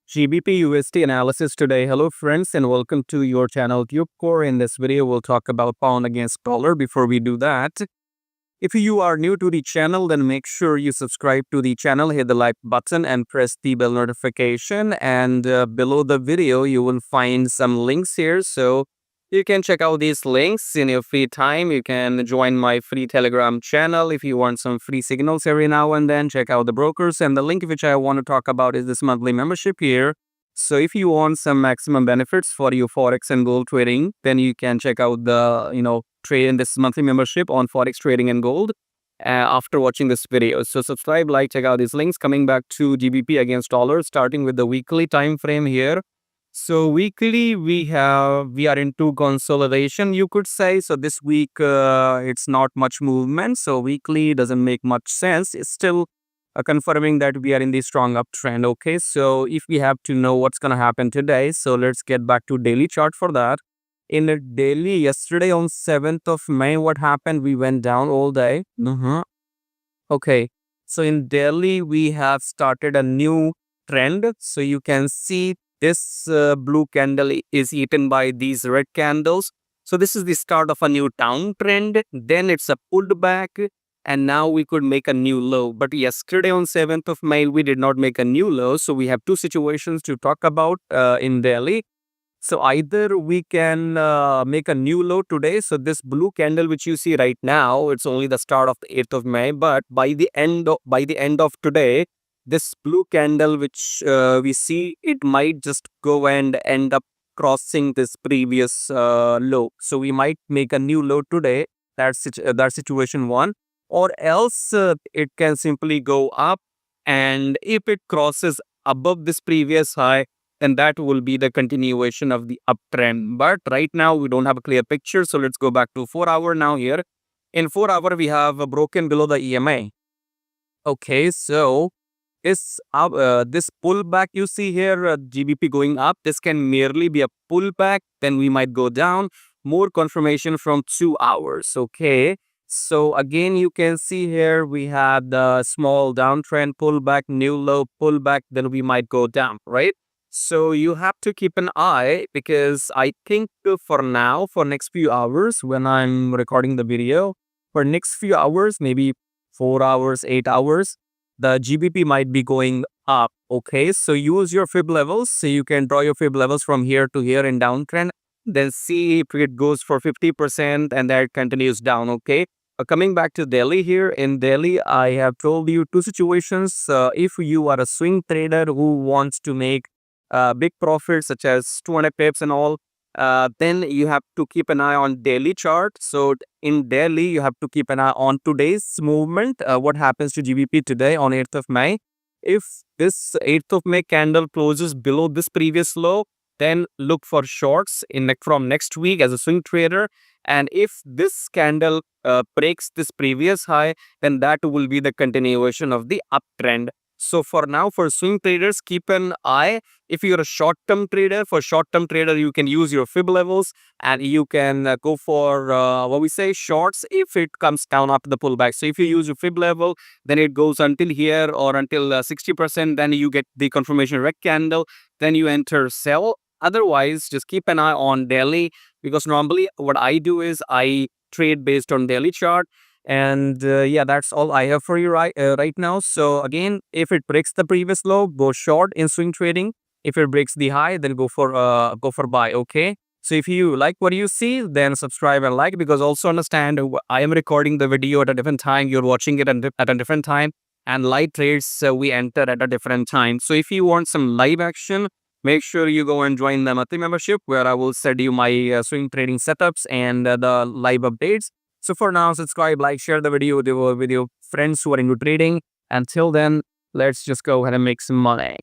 GBPUSD analysis today. Hello friends and welcome to your channel TubeCore. In this video, we'll talk about pound against dollar. Before we do that, if you are new to the channel, then make sure you subscribe to the channel, hit the like button and press the bell notification. And below the video, you will find some links here. So you can check out these links in your free time. You can join my free Telegram channel if you want some free signals every now and then. Check out the brokers, and the link which I want to talk about is this monthly membership here. So if you want some maximum benefits for your Forex and gold trading, then you can check out the, trade in this monthly membership on Forex trading and gold after watching this video. So subscribe, like, check out these links. Coming back to GBP against dollar, starting with the weekly time frame here. So weekly, we are into consolidation, you could say. So this week, it's not much movement. So weekly doesn't make much sense. It's still confirming that we are in the strong uptrend. Okay, so if we have to know what's going to happen today, so let's get back to daily chart for that. In the daily, yesterday on 7th of May, what happened? We went down all day. Okay, so in daily, we have started a new trend. So you can see this blue candle is eaten by these red candles. So this is the start of a new downtrend. Then it's a pullback, and now we could make a new low. But yesterday on 7th of May, we did not make a new low. So we have two situations to talk about in daily. So either we can make a new low today. So this blue candle which you see right now, it's only the start of the 8th of May. But by the end of today, this blue candle which we see, it might just go and end up crossing this previous low. So we might make a new low today. That's situation one. Or else it can simply go up, and if it crosses above this previous high, then that will be the continuation of the uptrend. But right now we don't have a clear picture. So let's go back to 4 hour now here. In 4 hour, we have broken below the EMA. Okay, so this pullback you see here, GBP going up, this can merely be a pullback. Then we might go down. More confirmation from 2 hours. Okay, so again, you can see here we have the small downtrend pullback, new low pullback, then we might go down, right? So you have to keep an eye, because I think for now, for next few hours, when I'm recording the video, for next few hours, maybe 4 hours, 8 hours, the GBP might be going up. Okay, so use your fib levels. So you can draw your fib levels from here to here in downtrend. Then see if it goes for 50% and that continues down. Okay, coming back to daily here. In daily, I have told you two situations. If you are a swing trader who wants to make big profits such as 200 pips and all, then you have to keep an eye on daily chart. So in daily, you have to keep an eye on today's movement. What happens to GBP today on 8th of May? If this 8th of May candle closes below this previous low, then look for shorts from next week as a swing trader. And if this candle breaks this previous high, then that will be the continuation of the uptrend. So for now, for swing traders, keep an eye. If you're a short-term trader, you can use your fib levels, and you can go for shorts if it comes down after the pullback. So if you use your fib level, then it goes until here or until 60%, then you get the confirmation red candle, then you enter sell. Otherwise, just keep an eye on daily, because normally what I do is I trade based on daily chart. And yeah, that's all I have for you right now. So again, if it breaks the previous low, go short in swing trading. If it breaks the high, then go for buy. Okay, so if you like what you see, then subscribe and like, because also understand I am recording the video at a different time, you're watching it at a different time, and live trades we enter at a different time. So if you want some live action, make sure you go and join the monthly membership, where I will send you my swing trading setups and the live updates. So for now, subscribe, like, share the video with your friends who are into trading. Until then, let's just go ahead and make some money.